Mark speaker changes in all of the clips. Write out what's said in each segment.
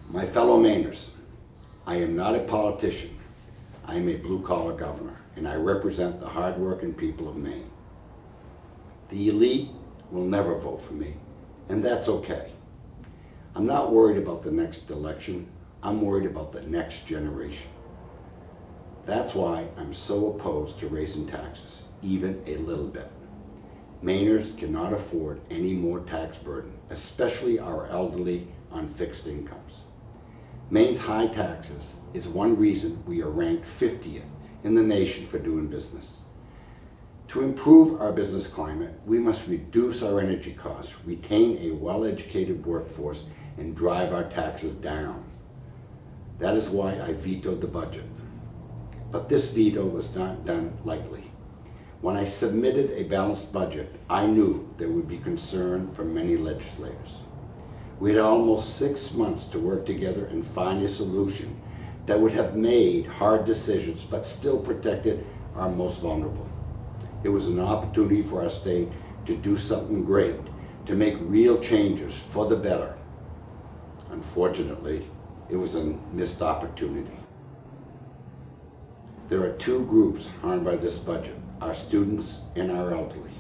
Speaker 1: My fellow Mainers, I am not a politician. I am a blue-collar governor, and I represent the hard-working people of Maine. The elite will never vote for me, and that's okay. I'm not worried about the next election. I'm worried about the next generation. That's why I'm so opposed to raising taxes, even a little bit. Mainers cannot afford any more tax burden, especially our elderly on fixed incomes. Maine's high taxes is one reason we are ranked 50th in the nation for doing business. To improve our business climate, we must reduce our energy costs, retain a well-educated workforce, and drive our taxes down. That is why I vetoed the budget. But this veto was not done lightly. When I submitted a balanced budget, I knew there would be concern from many legislators. We had almost 6 months to work together and find a solution that would have made hard decisions but still protected our most vulnerable. It was an opportunity for our state to do something great, to make real changes for the better. Unfortunately, it was a missed opportunity. There are two groups harmed by this budget, our students and our elderly.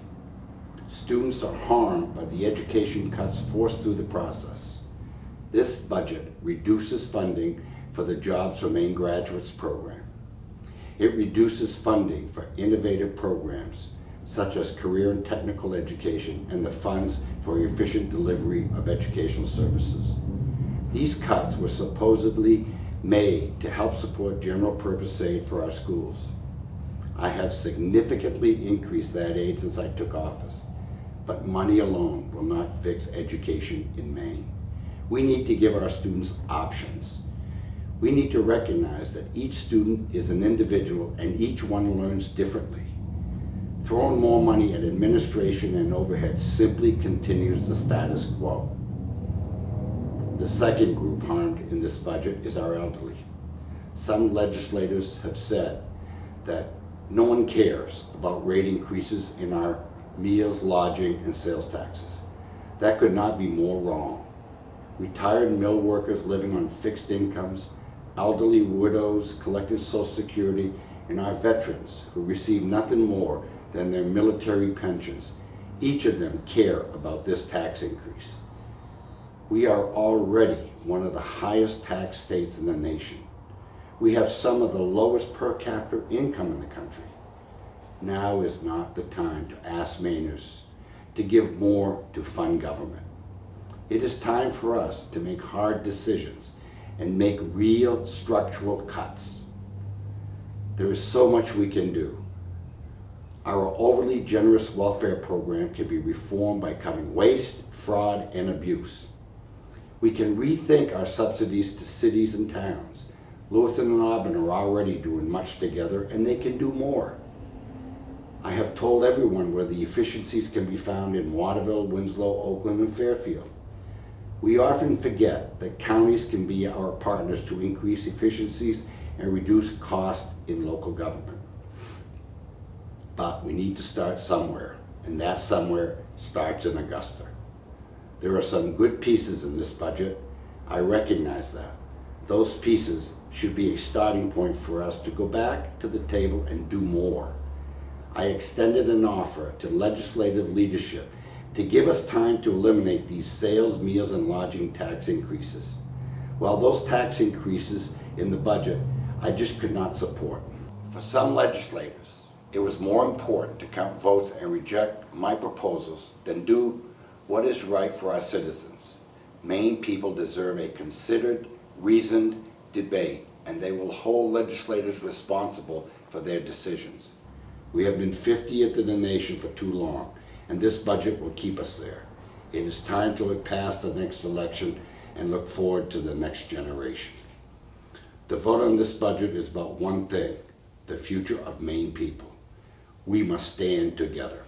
Speaker 1: Students are harmed by the education cuts forced through the process. This budget reduces funding for the Jobs for Maine Graduates program. It reduces funding for innovative programs such as career and technical education and the funds for efficient delivery of educational services. These cuts were supposedly made to help support general purpose aid for our schools. I have significantly increased that aid since I took office, but money alone will not fix education in Maine. We need to give our students options. We need to recognize that each student is an individual and each one learns differently. Throwing more money at administration and overhead simply continues the status quo. The second group harmed in this budget is our elderly. Some legislators have said that no one cares about rate increases in our meals, lodging, and sales taxes. That could not be more wrong. Retired mill workers living on fixed incomes, elderly widows collecting Social Security, and our veterans who receive nothing more than their military pensions, each of them care about this tax increase. We are already one of the highest tax states in the nation. We have some of the lowest per capita income in the country. Now is not the time to ask Mainers to give more to fund government. It is time for us to make hard decisions and make real structural cuts. There is so much we can do. Our overly generous welfare program can be reformed by cutting waste, fraud, and abuse. We can rethink our subsidies to cities and towns. Lewiston and Auburn are already doing much together, and they can do more. I have told everyone where the efficiencies can be found in Waterville, Winslow, Oakland, and Fairfield. We often forget that counties can be our partners to increase efficiencies and reduce costs in local government. But we need to start somewhere, and that somewhere starts in Augusta. There are some good pieces in this budget. I recognize that. Those pieces should be a starting point for us to go back to the table and do more. I extended an offer to legislative leadership to give us time to eliminate these sales, meals, and lodging tax increases. While those tax increases in the budget, I just could not support. For some legislators, it was more important to count votes and reject my proposals than do what is right for our citizens. Maine people deserve a considered, reasoned debate, and they will hold legislators responsible for their decisions. We have been 50th in the nation for too long, and this budget will keep us there. It is time to look past the next election and look forward to the next generation. The vote on this budget is about one thing: the future of Maine people. We must stand together.